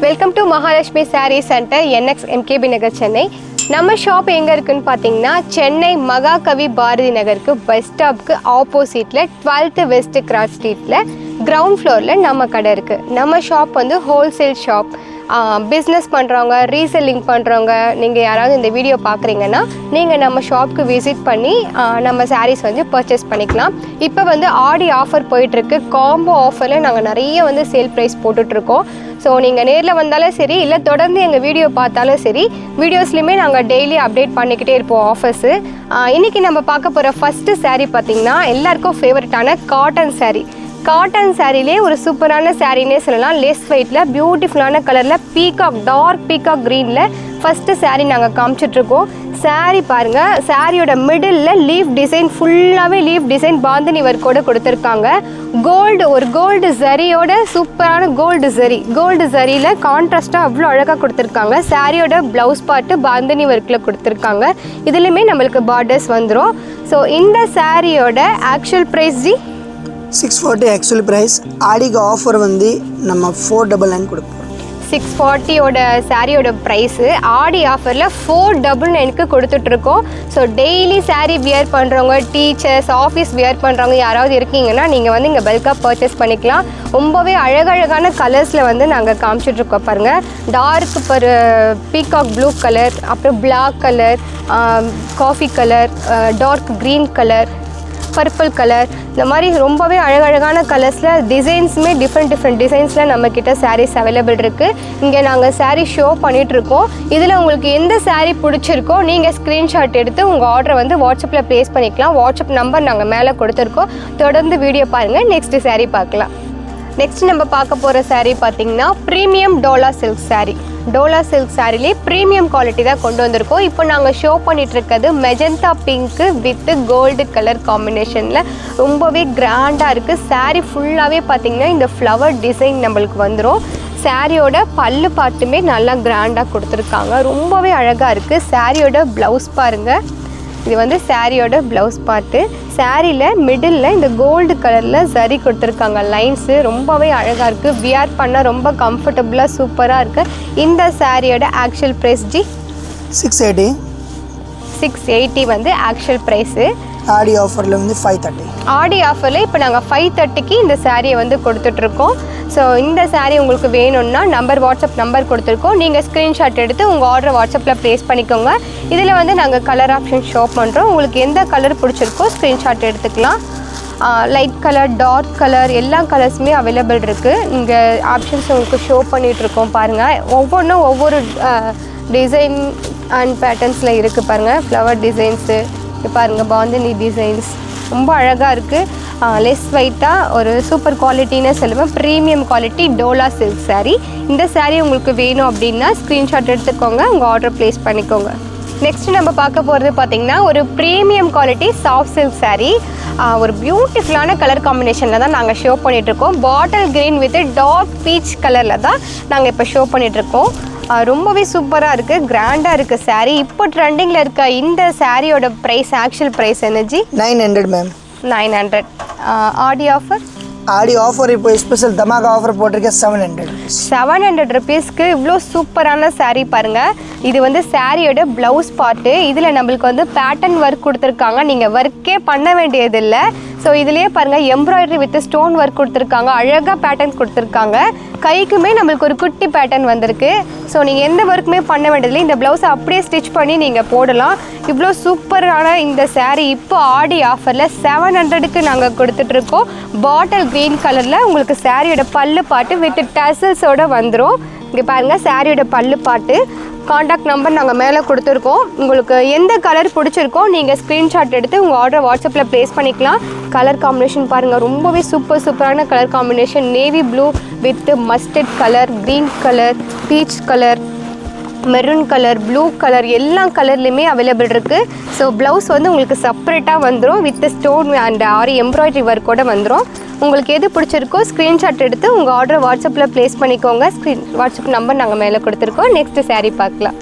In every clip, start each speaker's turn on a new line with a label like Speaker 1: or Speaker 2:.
Speaker 1: Welcome to Mahalakshmi sari centre NX MKB Nagar Chennai. நம்ம shop எங்கே இருக்குன்னு பார்த்தீங்கன்னா சென்னை மகாகவி பாரதி நகருக்கு பஸ் ஸ்டாப்க்கு ஆப்போசிட்டில் 12th வெஸ்ட் கிராஸ் ஸ்ட்ரீட்டில் கிரவுண்ட் ஃப்ளோரில் நம்ம கடை இருக்குது. நம்ம ஷாப் வந்து ஹோல்சேல் ஷாப். பிஸ்னஸ் பண்ணுறவங்க, ரீசெல்லிங் பண்ணுறவங்க, நீங்கள் யாராவது இந்த வீடியோ பார்க்குறீங்கன்னா நீங்கள் நம்ம ஷாப்புக்கு விசிட் பண்ணி நம்ம சாரீஸ் வந்து பர்ச்சேஸ் பண்ணிக்கலாம். இப்போ வந்து ஆடி ஆஃபர் போயிட்டுருக்கு. காம்போ ஆஃபரில் நாங்கள் நிறைய வந்து சேல் ப்ரைஸ் போட்டுட்ருக்கோம். ஸோ நீங்கள் நேரில் வந்தாலும் சரி, இல்லை தொடர்ந்து எங்கள் வீடியோ பார்த்தாலும் சரி, வீடியோஸ்லையுமே நாங்கள் டெய்லி அப்டேட் பண்ணிக்கிட்டே இருப்போம் ஆஃபர்ஸு. இன்றைக்கி நம்ம பார்க்க போகிற ஃபஸ்ட்டு சாரீ பார்த்திங்கன்னா எல்லாருக்கும் ஃபேவரட்டான காட்டன் சாரீ. காட்டன் சாரீலே ஒரு சூப்பரான சாரீனே சொல்லலாம். லெஸ் வெயிட்டில் பியூட்டிஃபுல்லான கலரில் பீகாக், டார்க் பீகாக் க்ரீனில் ஃபஸ்ட்டு சாரீ நாங்கள் காமிச்சிட்ருக்கோம். சாரீ பாருங்கள், சாரியோட மிடில் லீஃப் டிசைன், ஃபுல்லாகவே லீஃப் டிசைன் பாந்தினி ஒர்க்கோடு கொடுத்துருக்காங்க. ஒரு கோல்டு ஜரியோட சூப்பரான கோல்டு ஜரியில் கான்ட்ராஸ்ட்டாக அவ்வளோ அழகாக கொடுத்துருக்காங்க. சாரியோட ப்ளவுஸ் பார்ட்டு பாந்தினி ஒர்க்கில் கொடுத்துருக்காங்க. இதுலேயுமே நம்மளுக்கு பார்டர்ஸ் வந்துடும். ஸோ இந்த சாரியோட ஆக்சுவல் ப்ரைஸ்
Speaker 2: 640 ஆக்சுவல் ப்ரைஸ். ஆடிக்கு ஆஃபர் வந்து நம்ம 499 கொடுப்போம்.
Speaker 1: 640ஓட சாரியோட ப்ரைஸு ஆடி ஆஃபரில் 499க்கு கொடுத்துட்ருக்கோம். ஸோ டெய்லி சாரீ வியர் பண்ணுறவங்க, டீச்சர்ஸ், ஆஃபீஸ் வியர் பண்ணுறவங்க யாராவது இருக்கீங்கன்னா நீங்கள் வந்து இங்கே பல்காக பர்ச்சேஸ் பண்ணிக்கலாம். ரொம்பவே அழகழகான கலர்ஸில் வந்து நாங்கள் காமிச்சிட்ருக்கோம். பாருங்கள், டார்க் பீகாக் ப்ளூ கலர், அப்புறம் black colour, coffee colour, dark green colour, purple colour, இந்த மாதிரி ரொம்பவே அழகழகான கலர்ஸில் டிசைன்ஸுமே டிஃப்ரெண்ட் டிசைன்ஸில் நம்மக்கிட்ட சாரீஸ் அவைலபிள் இருக்குது. இங்கே நாங்கள் சாரீ ஷோ பண்ணிகிட்ருக்கோம். இதில் உங்களுக்கு எந்த சாரீ பிடிச்சிருக்கோ நீங்கள் ஸ்க்ரீன்ஷாட் எடுத்து உங்கள் ஆர்டரை வந்து வாட்ஸ்அப்பில் ப்ளேஸ் பண்ணிக்கலாம். வாட்ஸ்அப் நம்பர் நாங்கள் மேலே கொடுத்துருக்கோம். தொடர்ந்து வீடியோ பாருங்கள். நெக்ஸ்ட்டு சாரீ பார்க்கலாம். நெக்ஸ்ட் நம்ம பார்க்க போகிற சாரீ பார்த்திங்கன்னா premium Dola silk sari. Dola silk சாரிலே ப்ரீமியம் குவாலிட்டி தான் கொண்டு வந்திருக்கோம். இப்போ நாங்கள் ஷோ பண்ணிகிட்ருக்கிறது magenta pink with gold colour காம்பினேஷனில் ரொம்பவே கிராண்டாக இருக்குது. சாரீ ஃபுல்லாகவே பார்த்திங்கன்னா இந்த ஃப்ளவர் டிசைன் நம்மளுக்கு வந்துடும். சாரியோட பல்லு பாட்டுமே நல்லா கிராண்டாக கொடுத்துருக்காங்க. ரொம்பவே அழகாக இருக்குது. சாரியோட ப்ளவுஸ் பாருங்கள், இது வந்து சாரியோட ப்ளவுஸ் பார்ட்டு. சாரியில் மிடில் இந்த கோல்டு கலரில் சரி கொடுத்துருக்காங்க லைன்ஸு. ரொம்பவே அழகாக இருக்குது. வியர் பண்ண ரொம்ப கம்ஃபர்டபுளாக சூப்பராக இருக்குது. இந்த சாரியோட ஆக்சுவல் ப்ரைஸ் 680 வந்து ஆக்சுவல் ப்ரைஸு.
Speaker 2: ஆடி ஆஃபரில் வந்து 530.
Speaker 1: ஆடி ஆஃபரில் இப்போ நாங்கள் 530க்கு இந்த சாரியை வந்து கொடுத்துட்ருக்கோம். ஸோ இந்த சாரீ உங்களுக்கு வேணும்னா வாட்ஸ்அப் நம்பர் கொடுத்துருக்கோம். நீங்கள் ஸ்க்ரீன்ஷாட் எடுத்து உங்கள் ஆர்டரை வாட்ஸ்அப்பில் ப்ளேஸ் பண்ணிக்கோங்க. இதில் வந்து நாங்கள் கலர் ஆப்ஷன் ஷோ பண்ணுறோம். உங்களுக்கு எந்த கலர் பிடிச்சிருக்கோ ஸ்க்ரீன்ஷாட் எடுத்துக்கலாம். லைட் கலர், டார்க் கலர், எல்லா கலர்ஸுமே அவைலபிள் இருக்குது. இங்கே ஆப்ஷன்ஸ் உங்களுக்கு ஷோ பண்ணிகிட்ருக்கோம். பாருங்கள், ஒவ்வொன்றும் ஒவ்வொரு டிசைன் அண்ட் பேட்டர்ன்ஸில் இருக்குது. பாருங்கள், ஃப்ளவர் டிசைன்ஸு, பாருங்கள் பாந்தினி டிசைன்ஸ், ரொம்ப அழகாக இருக்குது. லெஸ் வெயிட்டாக ஒரு சூப்பர் குவாலிட்டின்னு சொல்லுவேன். Premium quality Dola silk sari. இந்த சாரீ உங்களுக்கு வேணும் அப்படின்னா ஸ்க்ரீன்ஷாட் எடுத்துக்கோங்க, உங்கள் ஆர்டர் ப்ளேஸ் பண்ணிக்கோங்க. நெக்ஸ்ட்டு நம்ம பார்க்க போகிறது பார்த்திங்கன்னா ஒரு premium quality soft silk sari. ஒரு பியூட்டிஃபுல்லான கலர் காம்பினேஷனில் தான் நாங்கள் ஷோ பண்ணிகிட்ருக்கோம். Bottle green with dark peach கலரில் தான் நாங்கள் இப்போ ஷோ பண்ணிகிட்ருக்கோம். ரொம்பவே சூப்பராக இருக்குது, கிராண்டாக இருக்குது சாரீ. இப்போ ட்ரெண்டிங்கில் இருக்க இந்த சாரியோட ப்ரைஸ், ஆக்சுவல் ப்ரைஸ் என்னஜி?
Speaker 2: 900 மேம்.
Speaker 1: 900. ஆடி ஆஃபர்
Speaker 2: இப்போ ஸ்பெஷல் தமாகா ஆஃபர் போட்டிருக்கேன்.
Speaker 1: 700 ருபீஸ்க்கு இவ்வளோ சூப்பரான சாரீ பாருங்கள். இது வந்து சாரியோட ப்ளவுஸ் பார்ட்டு. இதில் நம்மளுக்கு வந்து பேட்டர்ன் ஒர்க் கொடுத்துருக்காங்க. நீங்கள் ஒர்க்கே பண்ண வேண்டியதில்லை. ஸோ இதுலேயே பாருங்கள், எம்ப்ராய்டரி வித் ஸ்டோன் ஒர்க் கொடுத்துருக்காங்க. அழகாக பேட்டர்ன் கொடுத்துருக்காங்க. கைக்குமே நம்மளுக்கு ஒரு குட்டி பேட்டர்ன் வந்திருக்கு. ஸோ நீங்கள் எந்த ஒர்க்குமே பண்ண வேண்டியதில்லை. இந்த ப்ளவுஸை அப்படியே ஸ்டிச் பண்ணி நீங்கள் போடலாம். இவ்வளோ சூப்பரான இந்த சாரீ இப்போ ஆடி ஆஃபரில் 700க்கு நாங்கள் கொடுத்துட்ருக்கோம். பாட்டில் க்ரீன் கலரில் உங்களுக்கு சாரியோட பல்லு பாட்டு வித் டசல்ஸோடு வந்துடும். இங்கே பாருங்கள், சாரியோட பல்லு பாட்டு. காண்டாக்ட் நம்பர் நாங்கள் மேலே கொடுத்துருக்கோம். உங்களுக்கு எந்த கலர் பிடிச்சிருக்கோ நீங்கள் ஸ்க்ரீன்ஷாட் எடுத்து உங்கள் ஆர்டரை வாட்ஸ்அப்பில் ப்ளேஸ் பண்ணிக்கலாம். கலர் காம்பினேஷன் பாருங்கள், ரொம்பவே சூப்பரான colour combination. Navy blue with mustard colour, green colour, peach colour, maroon colour, blue colour, எல்லா கலர்லேயுமே அவைலபிள் இருக்குது. ஸோ ப்ளவுஸ் வந்து உங்களுக்கு செப்பரேட்டாக வந்துடும் with stone and aari embroidery ஒர்க்கோடு வந்துடும். உங்களுக்கு எது பிடிச்சிருக்கோ ஸ்க்ரீன்ஷாட் எடுத்து உங்கள் ஆர்டரை வாட்ஸ்அப்பில் ப்ளேஸ் பண்ணிக்கோங்க. வாட்ஸ்அப் நம்பர் நாங்கள் மேலே கொடுத்துருக்கோம். நெக்ஸ்ட்டு சாரீ பார்க்கலாம்.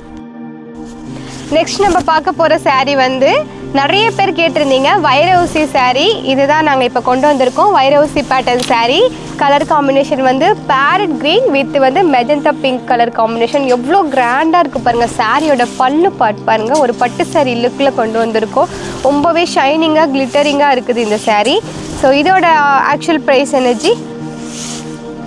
Speaker 1: நெக்ஸ்ட் நம்ம பார்க்க போகிற சாரீ வந்து நிறைய பேர் கேட்டிருந்தீங்க வைரவுசி saree. இதுதான் நாங்கள் இப்போ கொண்டு வந்திருக்கோம். Vairaoosi pattern saree. Colour combination வந்து பேரட் க்ரீன் வித் வந்து மெஜந்தா பிங்க் கலர் காம்பினேஷன். எவ்வளோ கிராண்டாக இருக்குது பாருங்கள். சாரியோட பல்லு பார்ட் பாருங்கள். ஒரு பட்டு saree லுக்கில் கொண்டு வந்திருக்கோம். ரொம்பவே ஷைனிங்காக கிளிட்டரிங்காக இருக்குது இந்த saree. ஸோ இதோட ஆக்சுவல் ப்ரைஸ் எனர்ஜி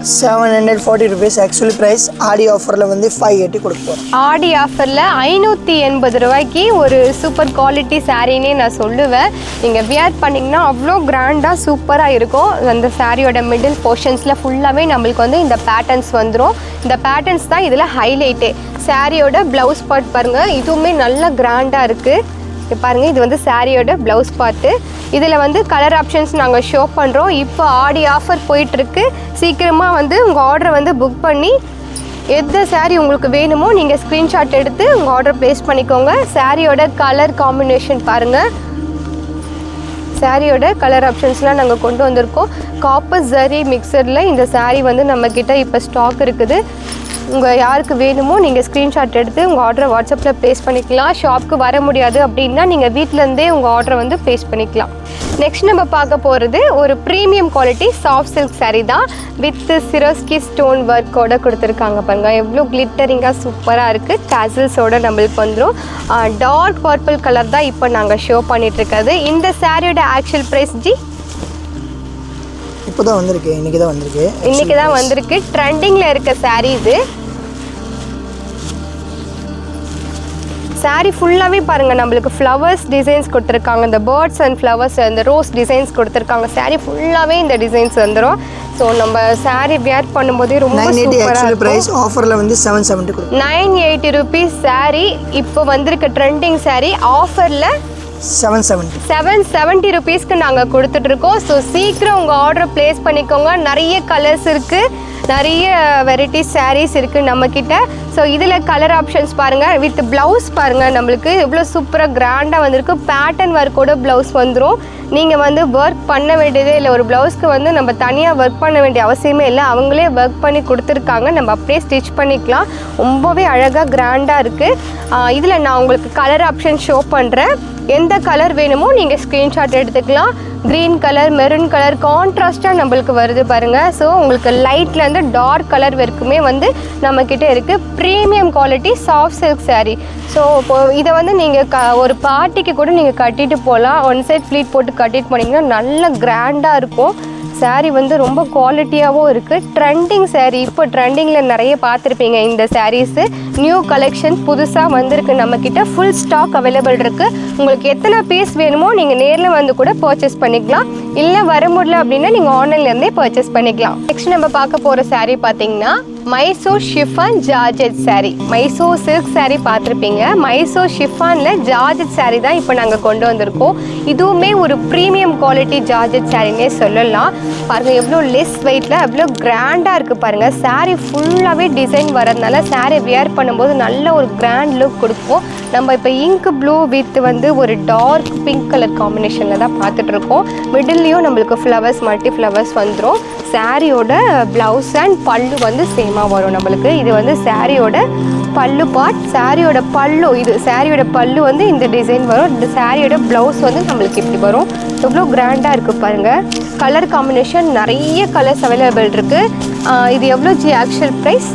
Speaker 2: 740 rupees ஆக்சுவலி ப்ரைஸ். ஆடி ஆஃபரில் வந்து 580 கொடுப்போம்.
Speaker 1: ஆடி ஆஃபரில் 580 ரூபாய்க்கு ஒரு சூப்பர் குவாலிட்டி சாரீனே நான் சொல்லுவேன். நீங்கள் வியர் பண்ணிங்கன்னா அவ்வளோ கிராண்டாக சூப்பராக இருக்கும். அந்த சாரியோட மிடில் போர்ஷன்ஸில் ஃபுல்லாகவே நம்மளுக்கு வந்து இந்த பேட்டர்ன்ஸ் வந்துடும். இந்த பேட்டர்ன்ஸ் தான் இதில் ஹைலைட்டே. சாரியோட ப்ளவுஸ் பார்ட் பாருங்கள், இதுவுமே நல்லா கிராண்டாக இருக்குது. இப்போ பாருங்கள், இது வந்து சாரியோட ப்ளவுஸ் பார்ட்டு. இதில் வந்து கலர் ஆப்ஷன்ஸ் நாங்கள் ஷோ பண்ணுறோம். இப்போ ஆடி ஆஃபர் போயிட்டுருக்கு. சீக்கிரமாக வந்து உங்கள் ஆர்டரை வந்து புக் பண்ணி எந்த சாரீ உங்களுக்கு வேணுமோ நீங்கள் ஸ்க்ரீன்ஷாட் எடுத்து உங்கள் ஆர்டர் ப்ளேஸ் பண்ணிக்கோங்க. சாரியோட கலர் காம்பினேஷன் பாருங்கள். சாரியோட கலர் ஆப்ஷன்ஸ்லாம் நாங்கள் கொண்டு வந்திருக்கோம். காப்பர் ஜரி மிக்சரில் இந்த சாரீ வந்து நம்மக்கிட்ட இப்போ ஸ்டாக் இருக்குது. உங்கள் யாருக்கு வேணுமோ நீங்கள் ஸ்க்ரீன்ஷாட் எடுத்து உங்கள் ஆர்டரை வாட்ஸ்அப்பில் ப்ளேஸ் பண்ணிக்கலாம். ஷாப்புக்கு வர முடியாது அப்படின்னா நீங்கள் வீட்டிலேருந்தே உங்கள் ஆர்டரை வந்து ப்ளேஸ் பண்ணிக்கலாம். நெக்ஸ்ட் நம்ம பார்க்க போகிறது ஒரு premium quality soft silk sari தான். வித் சிரோஸ்கி ஸ்டோன் ஒர்க்கோடு கொடுத்துருக்காங்க பாருங்கள். எவ்வளோ கிளிட்டரிங்காக சூப்பராக இருக்குது. கேசல்ஸோடு நம்மளுக்கு வந்துடும். டார்க் பர்பிள் கலர் தான் இப்போ நாங்கள் ஷோ பண்ணிகிட்ருக்கிறது. இந்த சாரியோட ஆக்சுவல் ப்ரைஸ் ஜி
Speaker 2: இப்போ தான் வந்திருக்கு. இன்றைக்கி தான் வந்திருக்கு. ட்ரெண்டிங்கில் இருக்க சாரீ இது.
Speaker 1: சாரீ ஃபுல்லாகவே பாருங்கள், நம்மளுக்கு ஃப்ளவர்ஸ் டிசைன்ஸ் கொடுத்துருக்காங்க. இந்த பேர்ட்ஸ் அண்ட் ஃப்ளவர்ஸ், இந்த ரோஸ் டிசைன்ஸ் கொடுத்துருக்காங்க. சாரீ ஃபுல்லாகவே இந்த டிசைன்ஸ் வந்துடும். ஸோ நம்ம சாரீ வியர் பண்ணும்போதே ரொம்ப சூப்பராக
Speaker 2: ப்ரைஸ். ஆஃபரில் வந்து 770 கொடுக்கும்.
Speaker 1: 980 ருபீஸ் சாரீ. இப்போ வந்திருக்க ட்ரெண்டிங் சாரீ ஆஃபரில் 770 ருபீஸ்க்கு நாங்கள் கொடுத்துட்ருக்கோம். ஸோ சீக்கிரம் உங்கள் ஆர்டரை ப்ளேஸ் பண்ணிக்கோங்க. நிறைய கலர்ஸ் இருக்குது, நிறைய வெரைட்டிஸ் சாரீஸ் இருக்குது நம்மக்கிட்ட. ஸோ இதில் கலர் ஆப்ஷன்ஸ் பாருங்கள். வித் ப்ளவுஸ் பாருங்கள், நம்மளுக்கு எவ்வளோ சூப்பராக கிராண்டாக வந்திருக்கு. பேட்டர்ன் ஒர்க்கோட ப்ளவுஸ் வந்துடும். நீங்கள் வந்து ஒர்க் பண்ண வேண்டியதே இல்லை. ஒரு ப்ளவுஸ்க்கு வந்து நம்ம தனியாக ஒர்க் பண்ண வேண்டிய அவசியமே இல்லை. அவங்களே ஒர்க் பண்ணி கொடுத்துருக்காங்க. நம்ம அப்படியே ஸ்டிச் பண்ணிக்கலாம். ரொம்பவே அழகாக கிராண்டாக இருக்குது. இதில் நான் உங்களுக்கு கலர் ஆப்ஷன் ஷோ பண்ணுறேன். எந்த கலர் வேணுமோ நீங்கள் ஸ்க்ரீன்ஷாட் எடுத்துக்கலாம். க்ரீன் கலர், மெரூன் கலர் கான்ட்ராஸ்ட்டாக நம்மளுக்கு வருது பாருங்கள். ஸோ உங்களுக்கு லைட்லேருந்து டார்க் கலர் வரைக்குமே வந்து நம்மக்கிட்ட இருக்குது. Premium quality soft silk sari. So இப்போது இதை வந்து நீங்கள் ஒரு பார்ட்டிக்கு கூட நீங்கள் கட்டிட்டு போகலாம். ஒன் சைட் ஃப்ளீட் போட்டு கட்டிட்டு போனீங்கன்னா நல்ல கிராண்டாக இருக்கும். சாரீ வந்து ரொம்ப குவாலிட்டியாகவும் இருக்குது. ட்ரெண்டிங் சாரீ. இப்போ ட்ரெண்டிங்கில் நிறைய பார்த்துருப்பீங்க இந்த சாரீஸு. நியூ கலெக்ஷன் புதுசாக வந்திருக்கு நம்மக்கிட்ட. ஃபுல் ஸ்டாக் அவைலபிள் இருக்குது. உங்களுக்கு எத்தனை பீஸ் வேணுமோ நீங்கள் நேரில் வந்து கூட பர்ச்சேஸ் பண்ணிக்கலாம். இல்லை வர முடியல அப்படின்னா நீங்கள் ஆன்லைன்லேருந்தே பர்ச்சேஸ் பண்ணிக்கலாம். நெக்ஸ்ட் நம்ம பார்க்க போகிற சாரீ பார்த்தீங்கன்னா Mysore chiffon georgette sari. Mysore silk sari பார்த்துருப்பீங்க. மைசூர் ஷிஃபானில் ஜார்ஜெட் சாரீ தான் இப்போ நாங்கள் கொண்டு வந்திருக்கோம். இதுவுமே ஒரு ப்ரீமியம் குவாலிட்டி ஜார்ஜெட் சாரீனே சொல்லலாம். பாருங்கள் எவ்வளோ லெஸ் வெயிட்டில் எவ்வளோ கிராண்டாக இருக்குது பாருங்கள். சாரீ ஃபுல்லாகவே டிசைன் வரதுனால சாரீ வியர் பண்ணும்போது நல்ல ஒரு கிராண்ட் லுக் கொடுக்கும். நம்ம இப்போ இங்க் ப்ளூ வித் வந்து ஒரு டார்க் பிங்க் கலர் காம்பினேஷனில் தான் பார்த்துட்ருக்கோம். மிடில்லையும் நம்மளுக்கு ஃப்ளவர்ஸ், மல்டி ஃப்ளவர்ஸ் வந்துடும். சாரியோட ப்ளவுஸ் அண்ட் பல்லு வந்து சேமாக வரும் நம்மளுக்கு. இது வந்து சாரியோட பல்லு பார்ட். சாரியோட பல்லு, இது சாரியோட பல்லு வந்து இந்த டிசைன் வரும். இந்த சாரியோட ப்ளவுஸ் வந்து நம்மளுக்கு இப்படி வரும். எவ்வளோ கிராண்டாக இருக்குது பாருங்கள். கலர் காம்பினேஷன் நிறைய கலர்ஸ் அவைலபிள் இருக்குது. இது எவ்வளோ ஜி ஆக்சுவல் ப்ரைஸ்?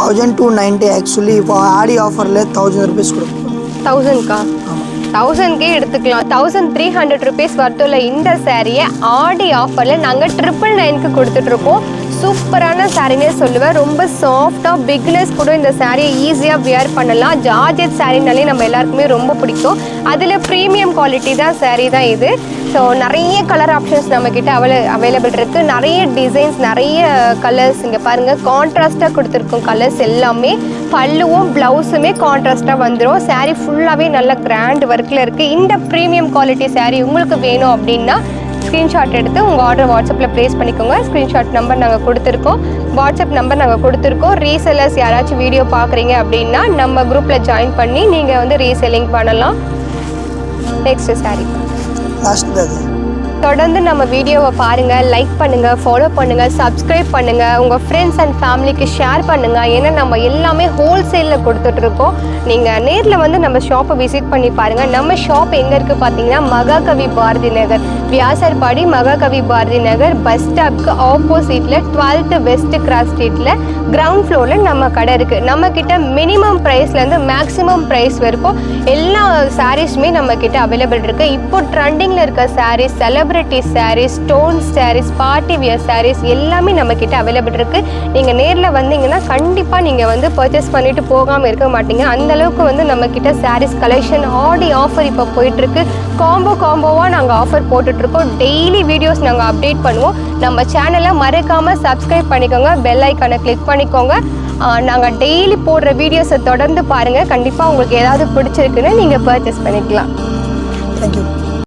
Speaker 2: 1290 ஆக்சுவலி. இப்போ ஆடி ஆஃபரில் 1000 ருபீஸ் கொடுக்கும்.
Speaker 1: 1000க்கா? 1000க்கே எடுத்துக்கலாம். 1300 ருபீஸ் வரத்துள்ள இந்த சாரியை ஆடி ஆஃபரில் நாங்கள் 999க்கு கொடுத்துட்ருக்கோம். சூப்பரான சாரீனே சொல்லுவேன். ரொம்ப சாஃப்டாக பிக்னஸ் கூட இந்த சாரியை ஈஸியாக வியர் பண்ணலாம். ஜார்ஜெட் சாரீனாலே நம்ம எல்லாருக்குமே ரொம்ப பிடிக்கும். அதில் ப்ரீமியம் குவாலிட்டி தான் சாரீ தான் இது. ஸோ நிறைய கலர் ஆப்ஷன்ஸ் நம்மக்கிட்ட அவைலபிள் இருக்குது. நிறைய டிசைன்ஸ், நிறைய கலர்ஸ். இங்கே பாருங்கள், கான்ட்ராஸ்ட்டாக கொடுத்துருக்கோம் கலர்ஸ் எல்லாமே. பல்லுவும் ப்ளவுஸுமே கான்ட்ராஸ்ட்டாக வந்துடும். சாரீ ஃபுல்லாகவே நல்ல கிராண்ட் ஒர்க்கில் இருக்குது. இந்த ப்ரீமியம் குவாலிட்டி சாரீ உங்களுக்கு வேணும் அப்படின்னா ஸ்க்ரீன்ஷாட் எடுத்து உங்கள் ஆர்டர் வாட்ஸ்அப்பில் ப்ளேஸ் பண்ணிக்கோங்க. ஸ்க்ரீன்ஷாட் நம்பர் நாங்கள் கொடுத்துருக்கோம், வாட்ஸ்அப் நம்பர் நாங்கள் கொடுத்துருக்கோம். ரீசெல்லர்ஸ் யாராச்சும் வீடியோ பார்க்குறீங்க அப்படின்னா நம்ம குரூப்பில் ஜாயின் பண்ணி நீங்கள் வந்து ரீசெல்லிங் பண்ணலாம். நெக்ஸ்ட் சாரீ
Speaker 2: லாஸ்ட்
Speaker 1: தொடர்ந்து நம்ம வீடியோவை பாருங்கள், லைக் பண்ணுங்கள், ஃபாலோ பண்ணுங்கள், சப்ஸ்கிரைப் பண்ணுங்கள், உங்கள் ஃப்ரெண்ட்ஸ் அண்ட் ஃபேமிலிக்கு ஷேர் பண்ணுங்கள். ஏன்னா நம்ம எல்லாமே ஹோல்சேலில் கொடுத்துட்ருக்கோம். நீங்கள் நேரில் வந்து நம்ம ஷாப்பை விசிட் பண்ணி பாருங்கள். நம்ம ஷாப் எங்கே இருக்குது பார்த்தீங்கன்னா மகாகவி பாரதி நகர், வியாசர்பாடி மகாகவி பாரதி நகர் பஸ் ஸ்டாப்க்கு ஆப்போசிட்டில் 12th வெஸ்ட் கிராஸ் ஸ்ட்ரீட்டில் கிரவுண்ட் ஃப்ளோரில் நம்ம கடை இருக்குது. நம்மக்கிட்ட மினிமம் ப்ரைஸ்லேருந்து மேக்ஸிமம் ப்ரைஸ் வரைக்கும் எல்லா சாரீஸுமே நம்மக்கிட்ட அவைலபிள் இருக்குது. இப்போ ட்ரெண்டிங்கில் இருக்க sarees, celebrity sarees, stone sarees, party wear sarees எல்லாமே நம்மக்கிட்ட அவைலபிள் இருக்குது. நீங்கள் நேரில் வந்தீங்கன்னா கண்டிப்பாக நீங்கள் வந்து பர்ச்சேஸ் பண்ணிவிட்டு போகாமல் இருக்க மாட்டீங்க. அந்தளவுக்கு வந்து நம்மக்கிட்ட சாரீஸ் கலெக்ஷன் ஆடி ஆஃபர் இப்போ போயிட்டுருக்கு. காம்போவாக நாங்கள் ஆஃபர் போட்டுட்ருக்கோம். டெய்லி வீடியோஸ் நாங்கள் அப்டேட் பண்ணுவோம். நம்ம சேனலை மறக்காமல் சப்ஸ்கிரைப் பண்ணிக்கோங்க, பெல் ஐக்கானை கிளிக் பண்ணிக்கோங்க. நாங்கள் டெய்லி போடுற வீடியோஸை தொடர்ந்து பாருங்கள். கண்டிப்பாக உங்களுக்கு ஏதாவது பிடிச்சிருக்குன்னு நீங்கள் பர்ச்சேஸ் பண்ணிக்கலாம்.
Speaker 2: தேங்க்யூ.